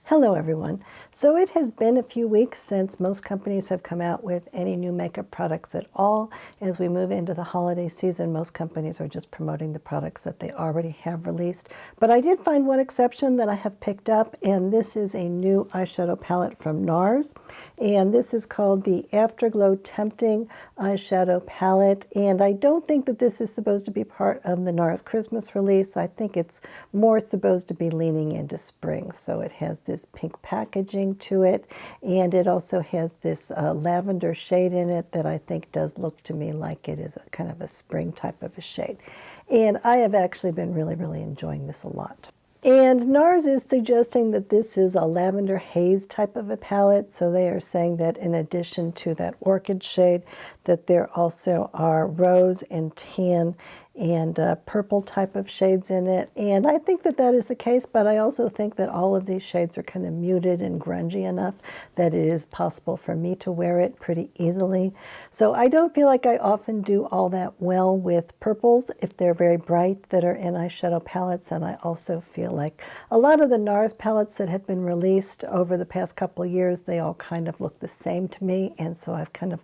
Hello everyone. So it has been a few weeks since most companies have come out with any new makeup products at all. As we move into the holiday season, most companies are just promoting the products that they already have released. But I did find one exception that I have picked up, and this is a new eyeshadow palette from Nars. And this is called the Afterglow Tempting eyeshadow palette. And I don't think that this is supposed to be part of the Nars Christmas release. I think it's more supposed to be leaning into spring. So it has this pink packaging to it, and it also has this lavender shade in it that I think does look to me like it is a kind of a spring type of a shade. And I have actually been really enjoying this a lot. And Nars is suggesting that this is a lavender haze type of a palette, so they are saying that in addition to that orchid shade, that there also are rose and tan and purple type of shades in it. And I think that that is the case, but I also think that all of these shades are kind of muted and grungy enough that it is possible for me to wear it pretty easily. So I don't feel like I often do all that well with purples if they're very bright that are in eyeshadow palettes, and I also feel like a lot of the Nars palettes that have been released over the past couple of years, they all kind of look the same to me, and so I've kind of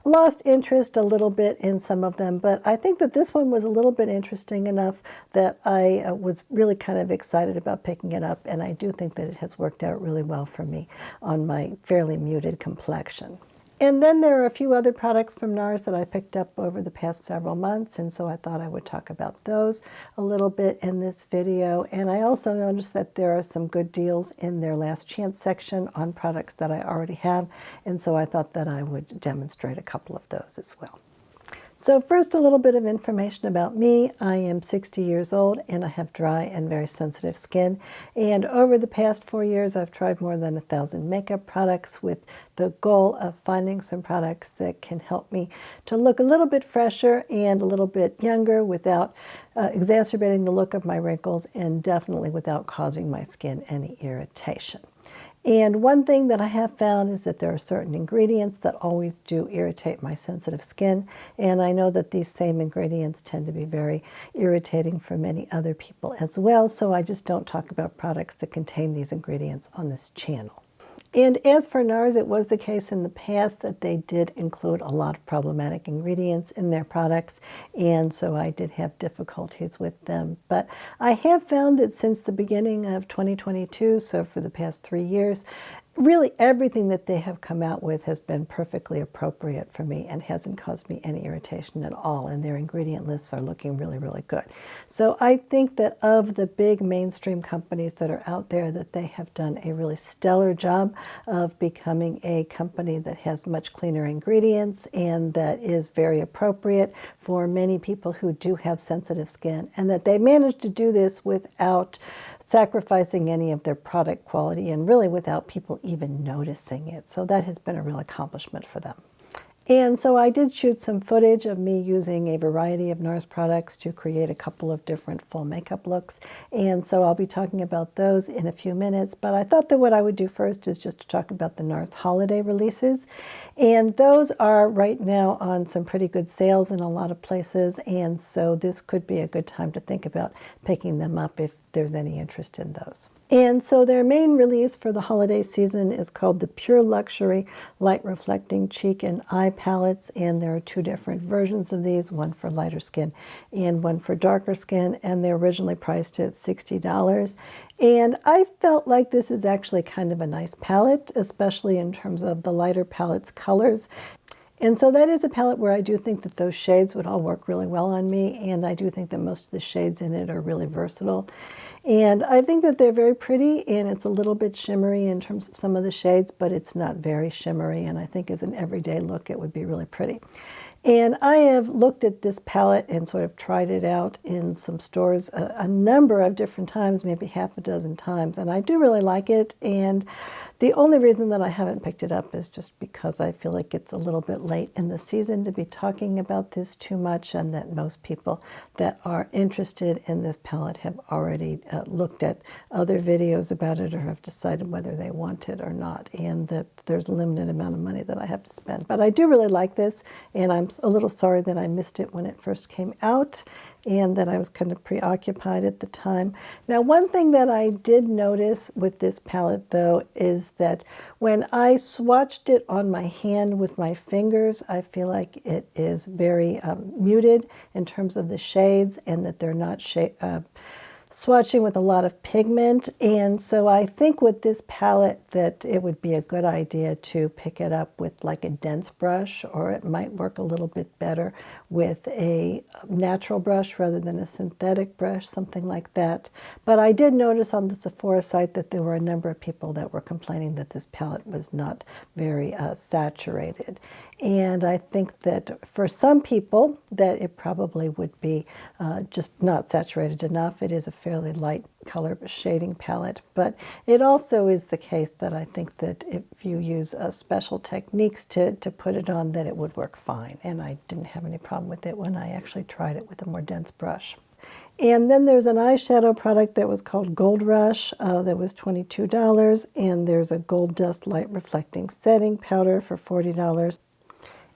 lost interest a little bit in some of them. But I think that this one was a little bit interesting enough that I was really kind of excited about picking it up, and I do think that it has worked out really well for me on my fairly muted complexion. And then there are a few other products from Nars that I picked up over the past several months, and so I thought I would talk about those a little bit in this video. And I also noticed that there are some good deals in their last chance section on products that I already have, and so I thought that I would demonstrate a couple of those as well. So first, a little bit of information about me. I am 60 years old and I have dry and very sensitive skin. And over the past 4 years, I've tried more than 1,000 makeup products with the goal of finding some products that can help me to look a little bit fresher and a little bit younger without exacerbating the look of my wrinkles, and definitely without causing my skin any irritation. And one thing that I have found is that there are certain ingredients that always do irritate my sensitive skin, and I know that these same ingredients tend to be very irritating for many other people as well, so I just don't talk about products that contain these ingredients on this channel. And as for Nars, it was the case in the past that they did include a lot of problematic ingredients in their products, and so I did have difficulties with them. But I have found that since the beginning of 2022, so for the past 3 years, really everything that they have come out with has been perfectly appropriate for me and hasn't caused me any irritation at all, and their ingredient lists are looking really good. So I think that of the big mainstream companies that are out there, that they have done a really stellar job of becoming a company that has much cleaner ingredients and that is very appropriate for many people who do have sensitive skin, and that they managed to do this without sacrificing any of their product quality and really without people even noticing it. So that has been a real accomplishment for them. And so I did shoot some footage of me using a variety of Nars products to create a couple of different full makeup looks. And so I'll be talking about those in a few minutes. But I thought that what I would do first is just to talk about the Nars holiday releases. And those are right now on some pretty good sales in a lot of places. And so this could be a good time to think about picking them up if there's any interest in those. And so their main release for the holiday season is called the Pure Luxury Light Reflecting Cheek and Eye Palettes, and there are 2 different versions of these, one for lighter skin and one for darker skin, and they're originally priced at $60. And I felt like this is actually kind of a nice palette, especially in terms of the lighter palette's colors. And so that is a palette where I do think that those shades would all work really well on me, and I do think that most of the shades in it are really versatile. And I think that they're very pretty, and it's a little bit shimmery in terms of some of the shades, but it's not very shimmery, and I think as an everyday look it would be really pretty. And I have looked at this palette and sort of tried it out in some stores a number of different times, maybe half a dozen times, and I do really like it. And the only reason that I haven't picked it up is just because I feel like it's a little bit late in the season to be talking about this too much, and that most people that are interested in this palette have already looked at other videos about it or have decided whether they want it or not, and that there's a limited amount of money that I have to spend. But I do really like this, and I'm a little sorry that I missed it when it first came out. and that I was kind of preoccupied at the time. Now, one thing that I did notice with this palette, though, is that when I swatched it on my hand with my fingers, I feel like it is very muted in terms of the shades, and that they're not swatching with a lot of pigment. And so I think with this palette that it would be a good idea to pick it up with like a dense brush, or it might work a little bit better with a natural brush rather than a synthetic brush, something like that. But I did notice on the Sephora site that there were a number of people that were complaining that this palette was not very saturated. And I think that for some people that it probably would be just not saturated enough. It is a fairly light color shading palette, but it also is the case that I think that if you use special techniques to put it on, that it would work fine. And I didn't have any problem with it when I actually tried it with a more dense brush. And then there's an eyeshadow product that was called Gold Rush that was $22, and there's a Gold Dust Light Reflecting Setting Powder for $40.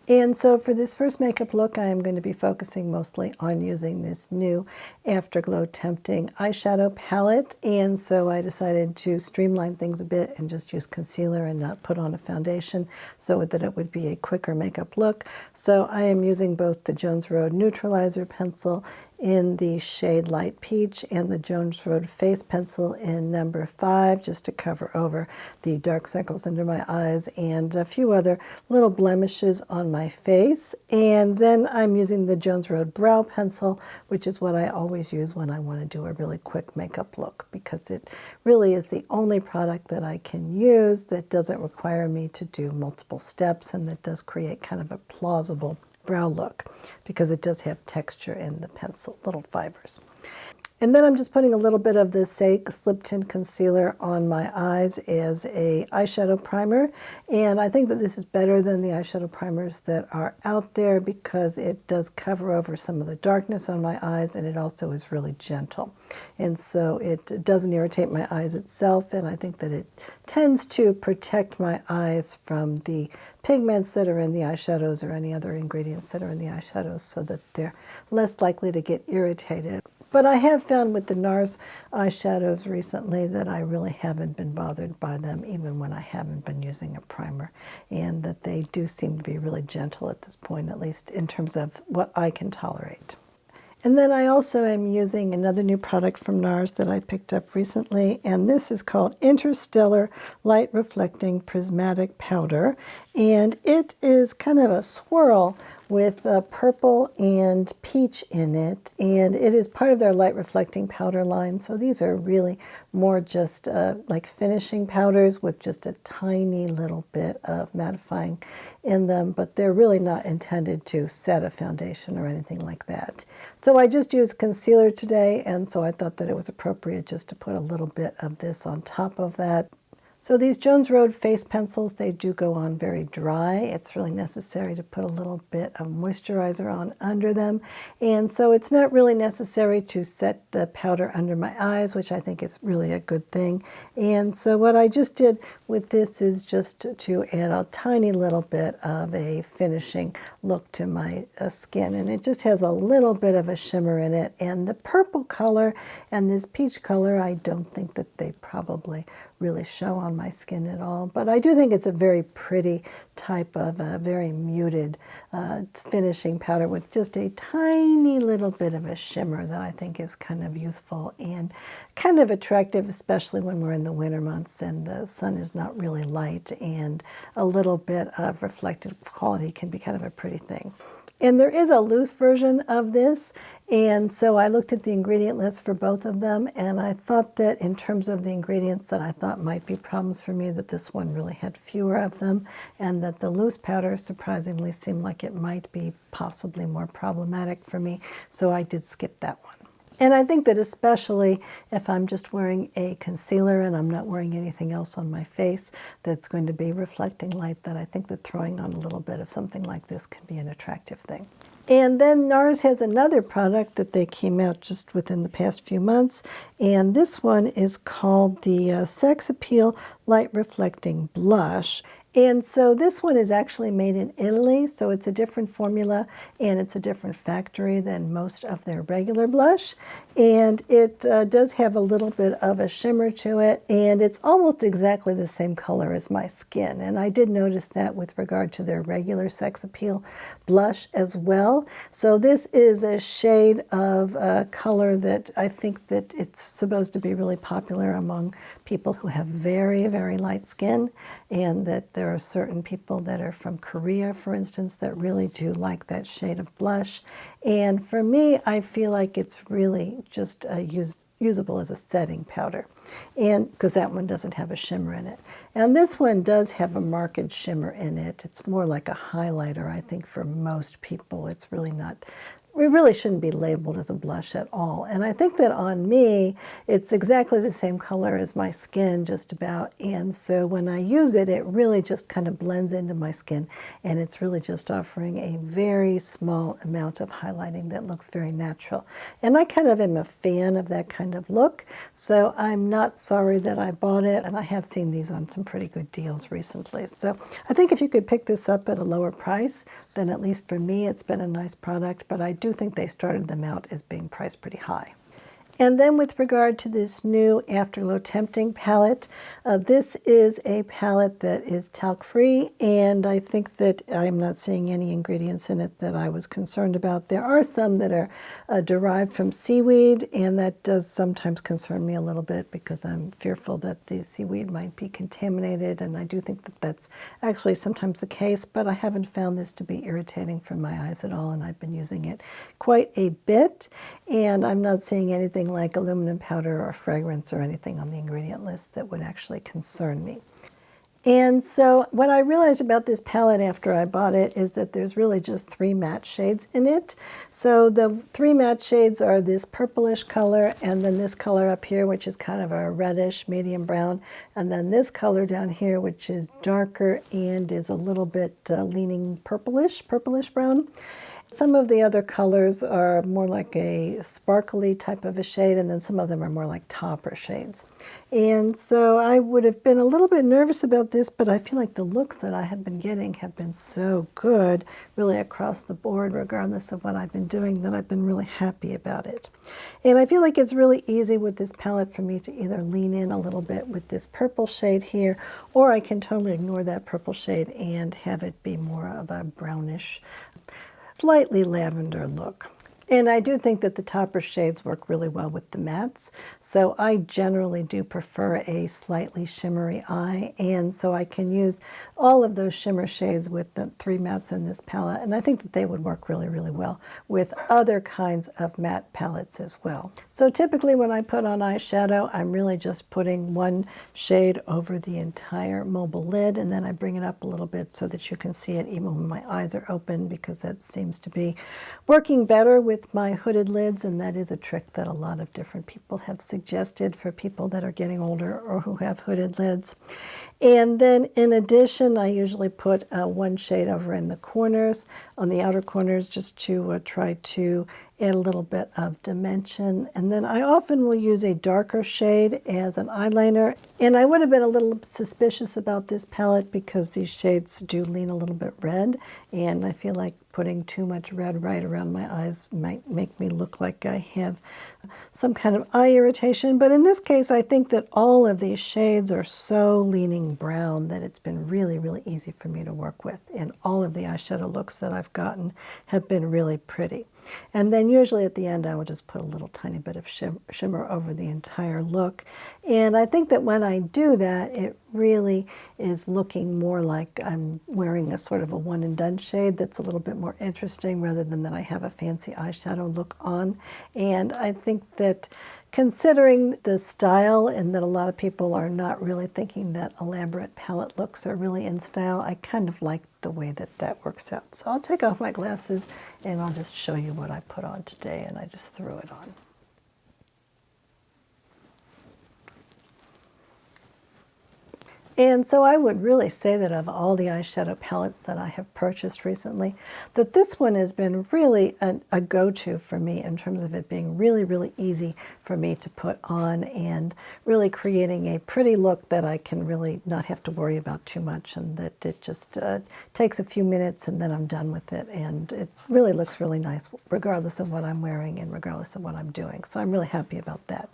And so for this first makeup look, I am going to be focusing mostly on using this new Afterglow Tempting eyeshadow palette. And so I decided to streamline things a bit and just use concealer and not put on a foundation so that it would be a quicker makeup look. So I am using both the Jones Road Neutralizer Pencil in the shade Light Peach and the Jones Road Face Pencil in number 5, just to cover over the dark circles under my eyes and a few other little blemishes on my face. And then I'm using the Jones Road Brow Pencil, which is what I always use when I want to do a really quick makeup look, because it really is the only product that I can use that doesn't require me to do multiple steps, and that does create kind of a plausible brow look, because it does have texture in the pencil, little fibers. And then I'm just putting a little bit of the Slip Tint Concealer on my eyes as a eyeshadow primer. And I think that this is better than the eyeshadow primers that are out there, because it does cover over some of the darkness on my eyes, and it also is really gentle. And so it doesn't irritate my eyes itself, and I think that it tends to protect my eyes from the pigments that are in the eyeshadows or any other ingredients that are in the eyeshadows, so that they're less likely to get irritated. But I have found with the Nars eyeshadows recently that I really haven't been bothered by them, even when I haven't been using a primer, and that they do seem to be really gentle at this point, at least in terms of what I can tolerate. And then I also am using another new product from Nars that I picked up recently, and this is called Interstellar Light Reflecting Prismatic Powder. And it is kind of a swirl with purple and peach in it, and it is part of their light reflecting powder line. So these are really more just like finishing powders with just a tiny little bit of mattifying in them, but they're really not intended to set a foundation or anything like that. So I just used concealer today, and so I thought that it was appropriate just to put a little bit of this on top of that. So these Jones Road face pencils, they do go on very dry. It's really necessary to put a little bit of moisturizer on under them. And so it's not really necessary to set the powder under my eyes, which I think is really a good thing. And so what I just did with this is just to add a tiny little bit of a finishing look to my skin. And it just has a little bit of a shimmer in it. And the purple color and this peach color, I don't think that they probably really show on my skin at all, but I do think it's a very pretty type of very muted finishing powder with just a tiny little bit of a shimmer that I think is kind of youthful and kind of attractive, especially when we're in the winter months and the sun is not really light, and a little bit of reflective quality can be kind of a pretty thing. And there is a loose version of this, and so I looked at the ingredient list for both of them, and I thought that in terms of the ingredients that I thought might be problems for me, that this one really had fewer of them, and that the loose powder surprisingly seemed like it might be possibly more problematic for me, so I did skip that one. And I think that especially if I'm just wearing a concealer and I'm not wearing anything else on my face that's going to be reflecting light, that I think that throwing on a little bit of something like this can be an attractive thing. And then Nars has another product that they came out just within the past few months, and this one is called the Sex Appeal Light Reflecting Blush. And so this one is actually made in Italy, so it's a different formula and it's a different factory than most of their regular blush. And it does have a little bit of a shimmer to it, and it's almost exactly the same color as my skin. And I did notice that with regard to their regular Sex Appeal blush as well. So this is a shade of color that I think that it's supposed to be really popular among people who have very, very light skin, and that there are certain people that are from Korea, for instance, that really do like that shade of blush. And for me, I feel like it's really just usable as a setting powder, and because that one doesn't have a shimmer in it. And this one does have a marked shimmer in it. It's more like a highlighter, I think, for most people. It's really not, it really shouldn't be labeled as a blush at all. And I think that on me, it's exactly the same color as my skin, just about. And so when I use it, it really just kind of blends into my skin. And it's really just offering a very small amount of highlighting that looks very natural. And I kind of am a fan of that kind of look. So I'm not sorry that I bought it. And I have seen these on some pretty good deals recently. So I think if you could pick this up at a lower price, then at least for me, it's been a nice product. But I do think they started them out as being priced pretty high. And then with regard to this new Afterglow Tempting palette, this is a palette that is talc-free, and I think that I'm not seeing any ingredients in it that I was concerned about. There are some that are derived from seaweed, and that does sometimes concern me a little bit because I'm fearful that the seaweed might be contaminated, and I do think that that's actually sometimes the case, but I haven't found this to be irritating for my eyes at all, and I've been using it quite a bit, and I'm not seeing anything like aluminum powder or fragrance or anything on the ingredient list that would actually concern me. And so what I realized about this palette after I bought it is that there's really just 3 matte shades in it. So the 3 matte shades are this purplish color, and then this color up here, which is kind of a reddish medium brown, and then this color down here, which is darker and is a little bit leaning purplish brown. Some of the other colors are more like a sparkly type of a shade, and then some of them are more like topper shades. And so I would have been a little bit nervous about this, but I feel like the looks that I have been getting have been so good, really across the board, regardless of what I've been doing, that I've been really happy about it. And I feel like it's really easy with this palette for me to either lean in a little bit with this purple shade here, or I can totally ignore that purple shade and have it be more of a brownish, slightly lavender look. And I do think that the topper shades work really well with the mattes. So I generally do prefer a slightly shimmery eye. And so I can use all of those shimmer shades with the 3 mattes in this palette. And I think that they would work really, really well with other kinds of matte palettes as well. So typically when I put on eyeshadow, I'm really just putting 1 shade over the entire mobile lid. And then I bring it up a little bit so that you can see it even when my eyes are open, because that seems to be working better with my hooded lids, and that is a trick that a lot of different people have suggested for people that are getting older or who have hooded lids. And then in addition, I usually put 1 shade over in the corners, on the outer corners, just to try to add a little bit of dimension. And then I often will use a darker shade as an eyeliner. And I would have been a little suspicious about this palette because these shades do lean a little bit red. And I feel like putting too much red right around my eyes might make me look like I have some kind of eye irritation. But in this case, I think that all of these shades are so leaning brown that it's been really, really easy for me to work with. And all of the eyeshadow looks that I've gotten have been really pretty. And then usually at the end, I will just put a little tiny bit of shimmer over the entire look. And I think that when I do that, it really is looking more like I'm wearing a sort of a one and done shade that's a little bit more interesting, rather than that I have a fancy eyeshadow look on. And I think that considering the style, and that a lot of people are not really thinking that elaborate palette looks are really in style, I kind of like the way that that works out. So I'll take off my glasses and I'll just show you what I put on today, and I just threw it on. And so I would really say that of all the eyeshadow palettes that I have purchased recently, that this one has been really a go-to for me in terms of it being really, really easy for me to put on and really creating a pretty look that I can really not have to worry about too much, and that it just takes a few minutes and then I'm done with it. And it really looks really nice regardless of what I'm wearing and regardless of what I'm doing. So I'm really happy about that.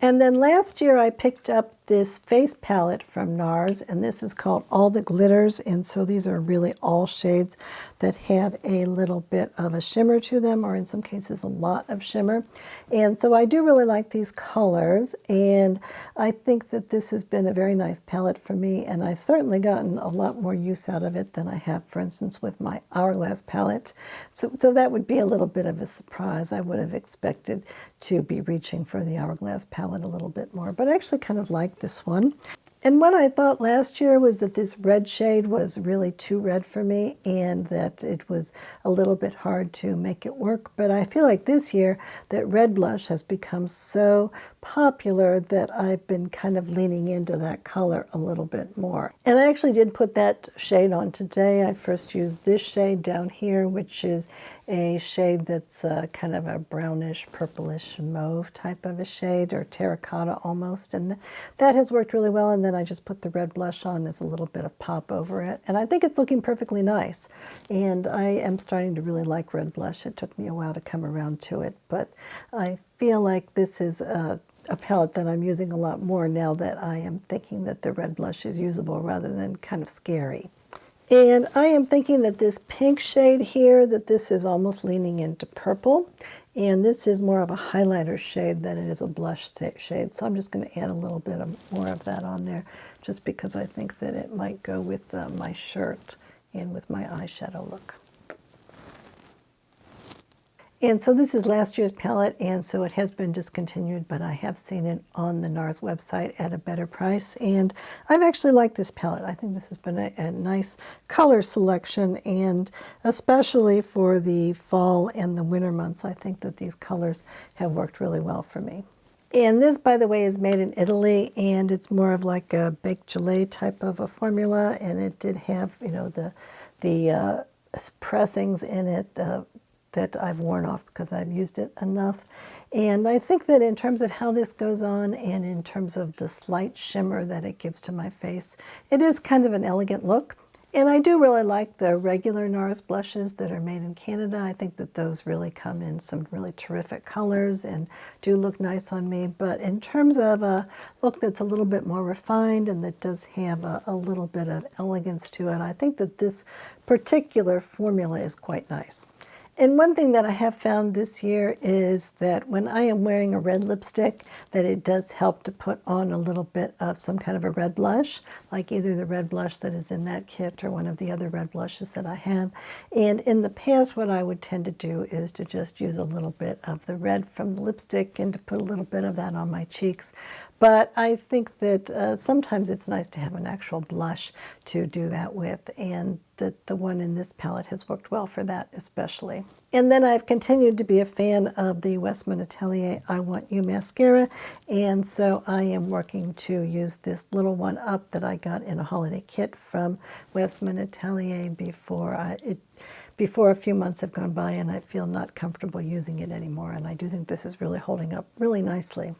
And then last year I picked up this face palette from Nars, and this is called All the Glitters. And so these are really all shades that have a little bit of a shimmer to them, or in some cases a lot of shimmer. And so I do really like these colors, and I think that this has been a very nice palette for me, and I've certainly gotten a lot more use out of it than I have, for instance, with my Hourglass palette. So that would be a little bit of a surprise. I would have expected to be reaching for the Hourglass palette a little bit more, but I actually kind of like this one. And what I thought last year was that this red shade was really too red for me, and that it was a little bit hard to make it work. But I feel like this year that red blush has become so popular that I've been kind of leaning into that color a little bit more. And I actually did put that shade on today. I first used this shade down here, which is a shade that's kind of a brownish, purplish mauve type of a shade, or terracotta almost. And that has worked really well. And then I just put the red blush on as a little bit of pop over it. And I think it's looking perfectly nice. And I am starting to really like red blush. It took me a while to come around to it, but I feel like this is a palette that I'm using a lot more now that I am thinking that the red blush is usable rather than kind of scary. And I am thinking that this pink shade here, that this is almost leaning into purple. And this is more of a highlighter shade than it is a blush shade. So I'm just going to add a little bit more of that on there, just because I think that it might go with my shirt and with my eyeshadow look. And so this is last year's palette, and so it has been discontinued, but I have seen it on the Nars website at a better price, and I've actually liked this palette. I think this has been a nice color selection, and especially for the fall and the winter months, I think that these colors have worked really well for me. And this, by the way, is made in Italy, and it's more of like a baked gelée type of a formula, and it did have, you know, the pressings in it that I've worn off because I've used it enough. And I think that in terms of how this goes on and in terms of the slight shimmer that it gives to my face, it is kind of an elegant look. And I do really like the regular Nars blushes that are made in Canada. I think that those really come in some really terrific colors and do look nice on me. But in terms of a look that's a little bit more refined and that does have a little bit of elegance to it, I think that this particular formula is quite nice. And one thing that I have found this year is that when I am wearing a red lipstick, that it does help to put on a little bit of some kind of a red blush, like either the red blush that is in that kit or one of the other red blushes that I have. And in the past, what I would tend to do is to just use a little bit of the red from the lipstick and to put a little bit of that on my cheeks. But I think that sometimes it's nice to have an actual blush to do that with, and that the one in this palette has worked well for that especially. And then I've continued to be a fan of the Westman Atelier I Want You mascara, and so I am working to use this little one up that I got in a holiday kit from Westman Atelier before a few months have gone by and I feel not comfortable using it anymore, and I do think this is really holding up really nicely.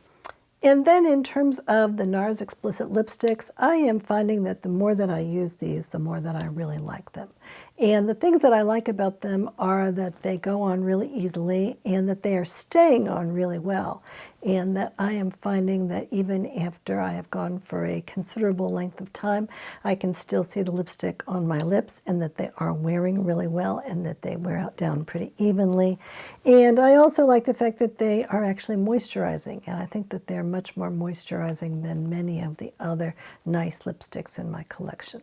And then in terms of the Nars Explicit lipsticks, I am finding that the more that I use these, the more that I really like them. And the things that I like about them are that they go on really easily and that they are staying on really well. And that I am finding that even after I have gone for a considerable length of time, I can still see the lipstick on my lips and that they are wearing really well and that they wear out down pretty evenly. And I also like the fact that they are actually moisturizing. And I think that they're much more moisturizing than many of the other nice lipsticks in my collection.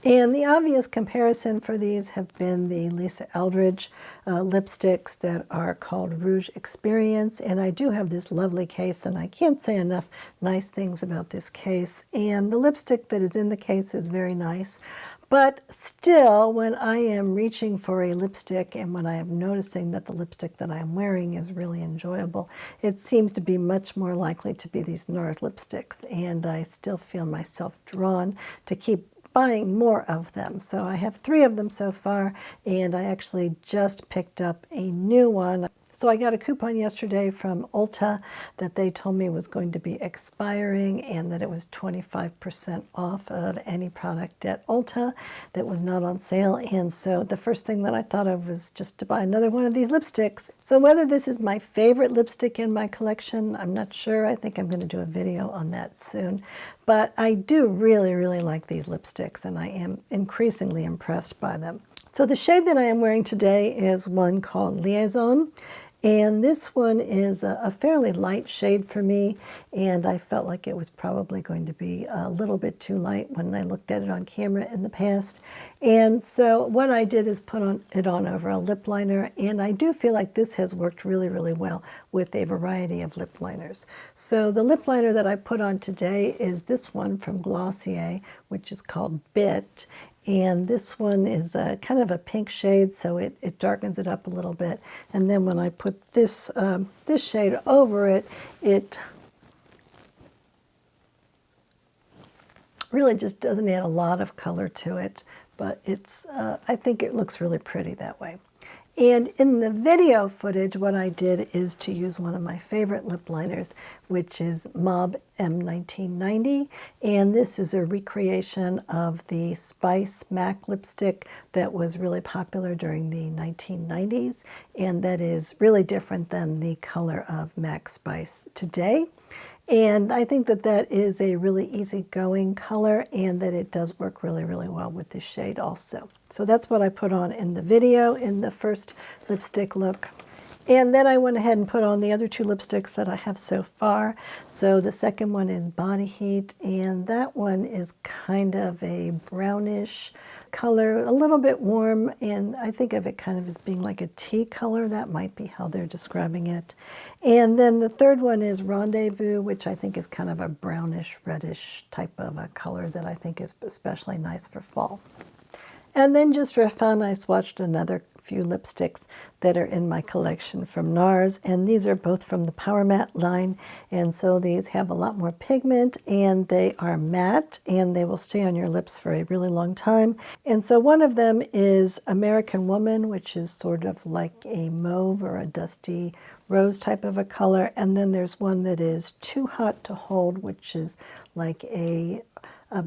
And the obvious comparison for these have been the Lisa Eldridge lipsticks that are called Rouge Experience. And I do have this lovely case, and I can't say enough nice things about this case. And the lipstick that is in the case is very nice. But still, when I am reaching for a lipstick and when I am noticing that the lipstick that I'm wearing is really enjoyable, it seems to be much more likely to be these Nars lipsticks. And I still feel myself drawn to keep buying more of them. So I have 3 of them so far, and I actually just picked up a new one. So I got a coupon yesterday from Ulta that they told me was going to be expiring and that it was 25% off of any product at Ulta that was not on sale. And so the first thing that I thought of was just to buy another one of these lipsticks. So whether this is my favorite lipstick in my collection, I'm not sure. I think I'm going to do a video on that soon. But I do really, really like these lipsticks, and I am increasingly impressed by them. So the shade that I am wearing today is one called Liaison. And this one is a fairly light shade for me, and I felt like it was probably going to be a little bit too light when I looked at it on camera in the past. And so what I did is put it on over a lip liner, and I do feel like this has worked really, really well with a variety of lip liners. So the lip liner that I put on today is this one from Glossier, which is called Bit. And this one is kind of a pink shade, so it darkens it up a little bit. And then when I put this, this shade over it, it really just doesn't add a lot of color to it, but it's, I think it looks really pretty that way. And in the video footage, what I did is to use one of my favorite lip liners, which is Mob M1990. And this is a recreation of the Spice MAC lipstick that was really popular during the 1990s. And that is really different than the color of MAC Spice today. And I think that that is a really easygoing color and that it does work really, really well with this shade also. So that's what I put on in the video in the first lipstick look. And then I went ahead and put on the other 2 lipsticks that I have so far. So the second one is Body Heat, and that one is kind of a brownish color, a little bit warm, and I think of it kind of as being like a tea color. That might be how they're describing it. And then the third one is Rendez-Vous, which I think is kind of a brownish, reddish type of a color that I think is especially nice for fall. And then just for fun, I swatched another few lipsticks that are in my collection from Nars, and these are both from the Power Matte line, and so these have a lot more pigment and they are matte and they will stay on your lips for a really long time. And so one of them is American Woman, which is sort of like a mauve or a dusty rose type of a color, and then there's one that is Too Hot to Hold, which is like a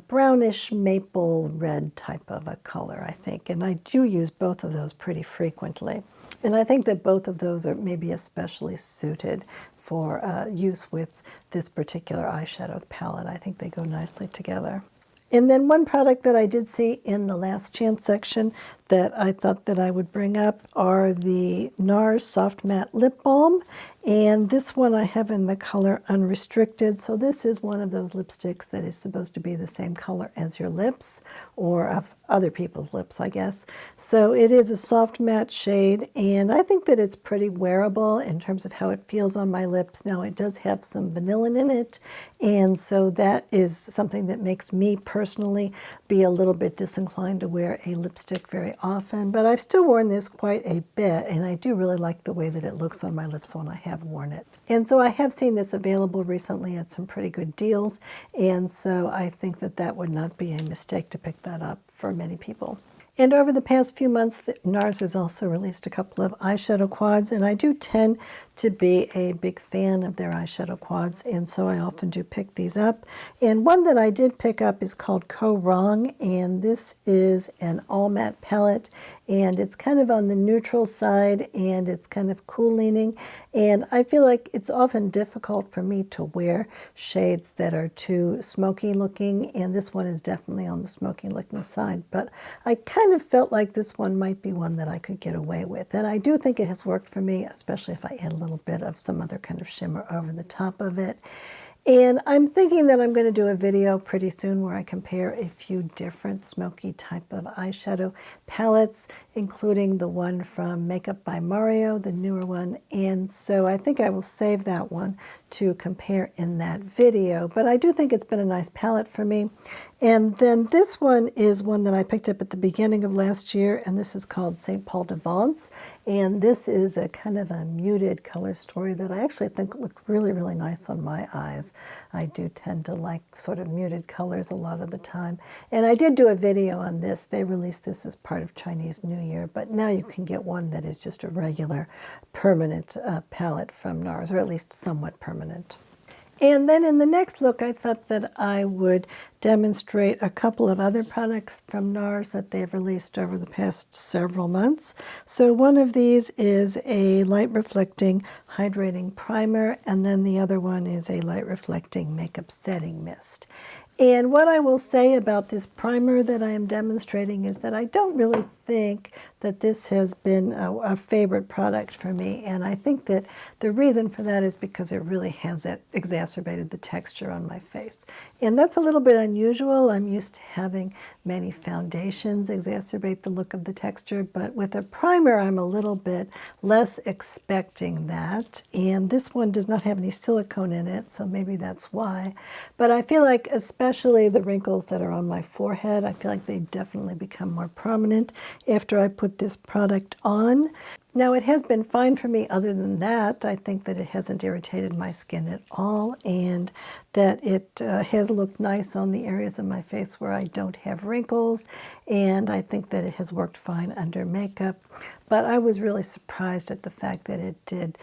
brownish maple red type of a color, I think. And I do use both of those pretty frequently. And I think that both of those are maybe especially suited for use with this particular eyeshadow palette. I think they go nicely together. And then one product that I did see in the last chance section that I thought that I would bring up are the Nars Soft Matte Lip Balm. And this one I have in the color Unrestricted. So this is one of those lipsticks that is supposed to be the same color as your lips, or of other people's lips, I guess. So it is a soft matte shade, and I think that it's pretty wearable in terms of how it feels on my lips. Now it does have some vanillin in it, and so that is something that makes me personally be a little bit disinclined to wear a lipstick very often, but I've still worn this quite a bit, and I do really like the way that it looks on my lips when I have worn it. And so I have seen this available recently at some pretty good deals, and so I think that that would not be a mistake to pick that up for many people. And over the past few months, Nars has also released a couple of eyeshadow quads, and I do tend to be a big fan of their eyeshadow quads, and so I often do pick these up. And one that I did pick up is called Rong, and this is an all matte palette, and it's kind of on the neutral side, and it's kind of cool leaning, and I feel like it's often difficult for me to wear shades that are too smoky looking, and this one is definitely on the smoky looking side, but I kind of felt like this one might be one that I could get away with, and I do think it has worked for me, especially if I add a little bit of some other kind of shimmer over the top of it. And I'm thinking that I'm going to do a video pretty soon where I compare a few different smoky type of eyeshadow palettes, including the one from Makeup by Mario, the newer one. And so I think I will save that one to compare in that video. But I do think it's been a nice palette for me. And then this one is one that I picked up at the beginning of last year, and this is called St. Paul de Vence. And this is a kind of a muted color story that I actually think looked really, really nice on my eyes. I do tend to like sort of muted colors a lot of the time. And I did do a video on this. They released this as part of Chinese New Year, but now you can get one that is just a regular permanent palette from Nars, or at least somewhat permanent. And then in the next look, I thought that I would demonstrate a couple of other products from Nars that they've released over the past several months. So one of these is a light reflecting hydrating primer, and then the other one is a light reflecting makeup setting mist. And what I will say about this primer that I am demonstrating is that I don't really think that this has been a favorite product for me. And I think that the reason for that is because it really has exacerbated the texture on my face. And that's a little bit unusual. I'm used to having many foundations exacerbate the look of the texture, but with a primer, I'm a little bit less expecting that. And this one does not have any silicone in it, so maybe that's why. But I feel like especially the wrinkles that are on my forehead, I feel like they definitely become more prominent after I put this product on. Now, it has been fine for me other than that. I think that it hasn't irritated my skin at all, and that it has looked nice on the areas of my face where I don't have wrinkles, and I think that it has worked fine under makeup. But I was really surprised at the fact that it did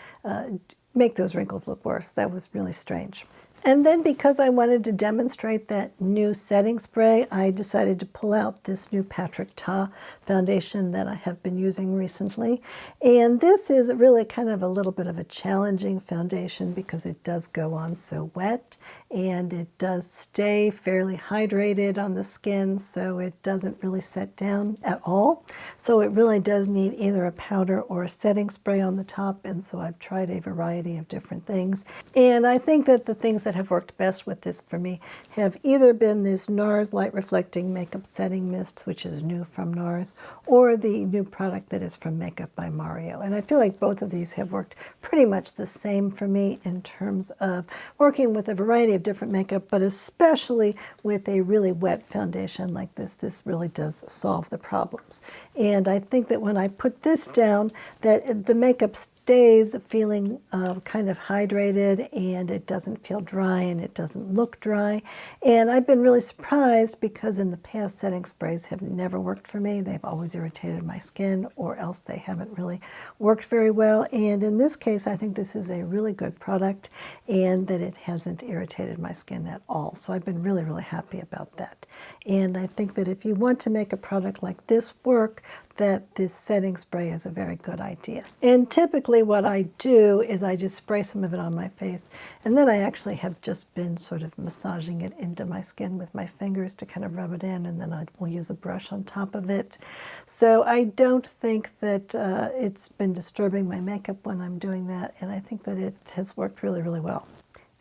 make those wrinkles look worse. That was really strange. And then because I wanted to demonstrate that new setting spray, I decided to pull out this new Patrick Ta foundation that I have been using recently. And this is really kind of a little bit of a challenging foundation because it does go on so wet, and it does stay fairly hydrated on the skin, so it doesn't really set down at all. So it really does need either a powder or a setting spray on the top, and so I've tried a variety of different things. And I think that the things that have worked best with this for me have either been this Nars Light Reflecting Makeup Setting Mist, which is new from Nars, or the new product that is from Makeup by Mario. And I feel like both of these have worked pretty much the same for me in terms of working with a variety of different makeup, but especially with a really wet foundation like this. This really does solve the problems. And I think that when I put this down, that the makeup stays feeling kind of hydrated, and it doesn't feel dry and it doesn't look dry. And I've been really surprised because in the past setting sprays have never worked for me. They've always irritated my skin, or else they haven't really worked very well. And in this case, I think this is a really good product and that it hasn't irritated my skin at all. So I've been really, really happy about that. And I think that if you want to make a product like this work, that this setting spray is a very good idea. And typically what I do is I just spray some of it on my face, and then I actually have just been sort of massaging it into my skin with my fingers to kind of rub it in, and then I will use a brush on top of it. So I don't think that it's been disturbing my makeup when I'm doing that, and I think that it has worked really, really well.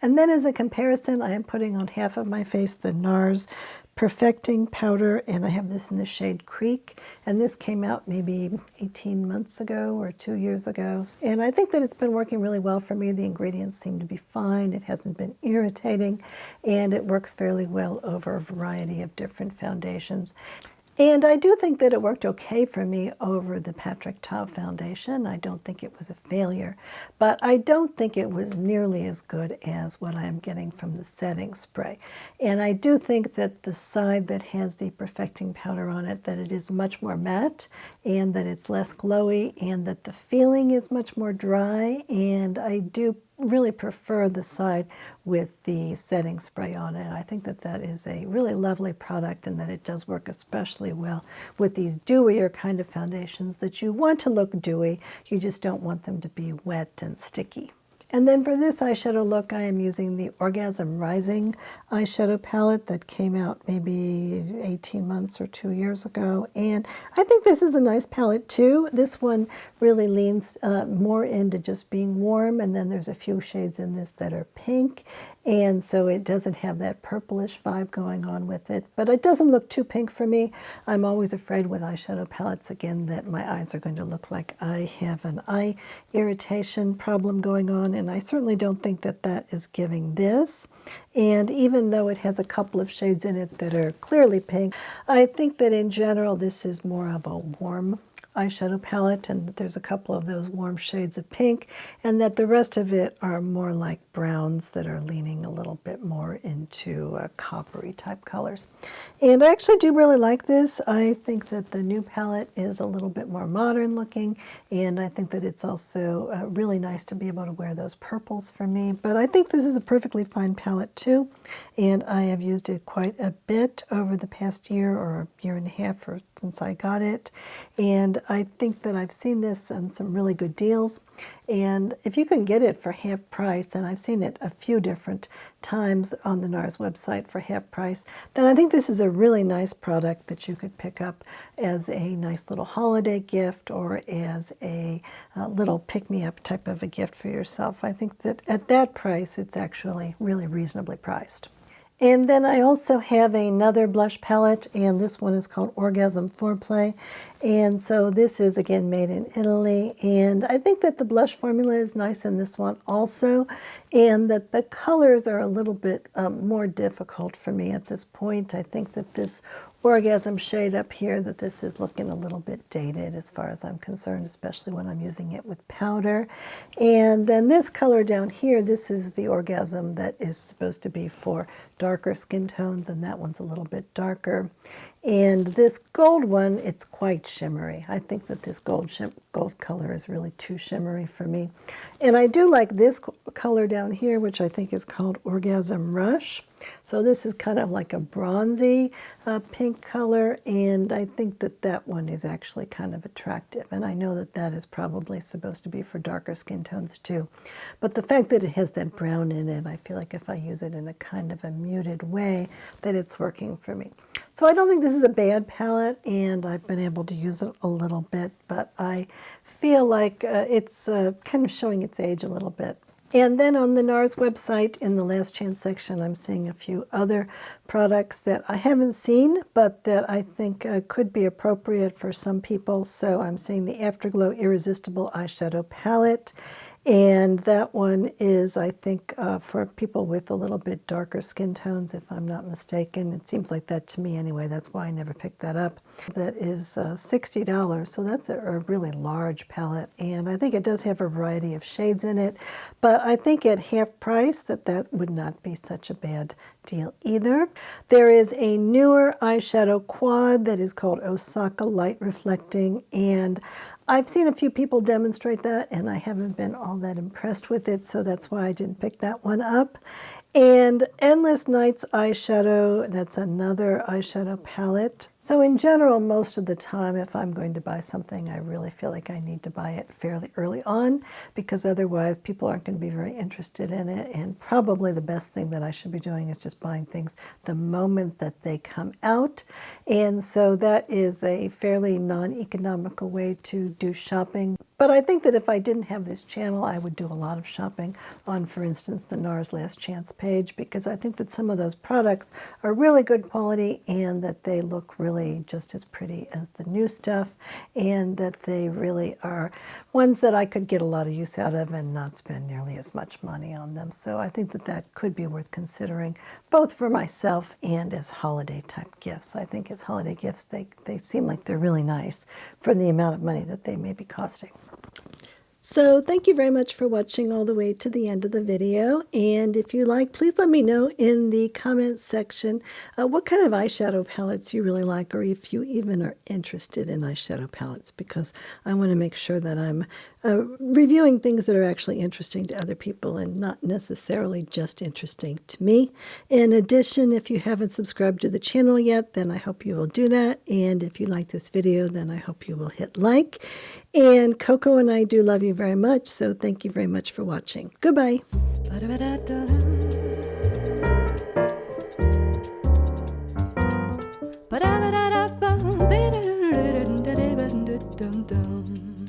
And then as a comparison, I am putting on half of my face the Nars Perfecting Powder, and I have this in the shade Creek, and this came out maybe 18 months ago or 2 years ago. And I think that it's been working really well for me. The ingredients seem to be fine. It hasn't been irritating, and it works fairly well over a variety of different foundations. And I do think that it worked okay for me over the Patrick Ta foundation. I don't think it was a failure, but I don't think it was nearly as good as what I am getting from the setting spray. And I do think that the side that has the perfecting powder on it, that it is much more matte and that it's less glowy and that the feeling is much more dry. And I do really prefer the side with the setting spray on it. I think that that is a really lovely product, and that it does work especially well with these dewier kind of foundations that you want to look dewy. You just don't want them to be wet and sticky. And then for this eyeshadow look, I am using the Orgasm Rising eyeshadow palette that came out maybe 18 months or 2 years ago. And I think this is a nice palette too. This one really leans more into just being warm, and then there's a few shades in this that are pink. and so it doesn't have that purplish vibe going on with it, but it doesn't look too pink for me. I'm always afraid with eyeshadow palettes, again, that my eyes are going to look like I have an eye irritation problem going on, and I certainly don't think that that is giving this. And even though it has a couple of shades in it that are clearly pink, I think that in general this is more of a warm eyeshadow palette, and that there's a couple of those warm shades of pink, and that the rest of it are more like browns that are leaning a little bit more into coppery type colors. And I actually do really like this. I think that the new palette is a little bit more modern looking, and I think that it's also really nice to be able to wear those purples for me. But I think this is a perfectly fine palette too, and I have used it quite a bit over the past year or year and a half since I got it, and I think that I've seen this on some really good deals, and if you can get it for half price, and I've seen it a few different times on the Nars website for half price, then I think this is a really nice product that you could pick up as a nice little holiday gift or as a little pick-me-up type of a gift for yourself. I think that at that price it's actually really reasonably priced. And then I also have another blush palette, and this one is called Orgasm Foreplay. And so this is again made in Italy, and I think that the blush formula is nice in this one also, and that the colors are a little bit more difficult for me at this point. I think that this Orgasm shade up here, that this is looking a little bit dated as far as I'm concerned, especially when I'm using it with powder. And then this color down here, this is the Orgasm that is supposed to be for darker skin tones, and that one's a little bit darker. And this gold one, it's quite shimmery. I think that this gold color is really too shimmery for me. And I do like this color down here, which I think is called Orgasm Rush. So this is kind of like a bronzy pink color, and I think that that one is actually kind of attractive. And I know that that is probably supposed to be for darker skin tones too. But the fact that it has that brown in it, I feel like if I use it in a kind of a muted way, that it's working for me. So I don't think this is a bad palette, and I've been able to use it a little bit, but I feel like it's kind of showing its age a little bit. And then on the Nars website, in the last chance section, I'm seeing a few other products that I haven't seen, but that I think could be appropriate for some people. So I'm seeing the Afterglow Irresistible Eyeshadow Palette. And that one is, I think, for people with a little bit darker skin tones, if I'm not mistaken. It seems like that to me anyway. That's why I never picked that up. That is $60, so that's a really large palette. And I think it does have a variety of shades in it. But I think at half price that would not be such a bad deal either. There is a newer eyeshadow quad that is called Osaka Light Reflecting, and I've seen a few people demonstrate that, and I haven't been all that impressed with it, so that's why I didn't pick that one up. And Endless Nights eyeshadow, that's another eyeshadow palette. So in general, most of the time, if I'm going to buy something, I really feel like I need to buy it fairly early on, because otherwise people aren't going to be very interested in it. And probably the best thing that I should be doing is just buying things the moment that they come out. And so that is a fairly non-economical way to do shopping. But I think that if I didn't have this channel, I would do a lot of shopping on, for instance, the Nars Last Chance page, because I think that some of those products are really good quality, and that they look really just as pretty as the new stuff, and that they really are ones that I could get a lot of use out of and not spend nearly as much money on them. So I think that that could be worth considering, both for myself and as holiday type gifts. I think as holiday gifts, they seem like they're really nice for the amount of money that they may be costing. So thank you very much for watching all the way to the end of the video. And if you like, please let me know in the comments section what kind of eyeshadow palettes you really like, or if you even are interested in eyeshadow palettes, because I want to make sure that I'm reviewing things that are actually interesting to other people and not necessarily just interesting to me. In addition, if you haven't subscribed to the channel yet, then I hope you will do that. And if you like this video, then I hope you will hit like. And Coco and I do love you very much, so thank you very much for watching. Goodbye. Ba-da-ba-da-da-bum, ba-da-da-da-da-da-da-da-da-da-da-da-da-da-da.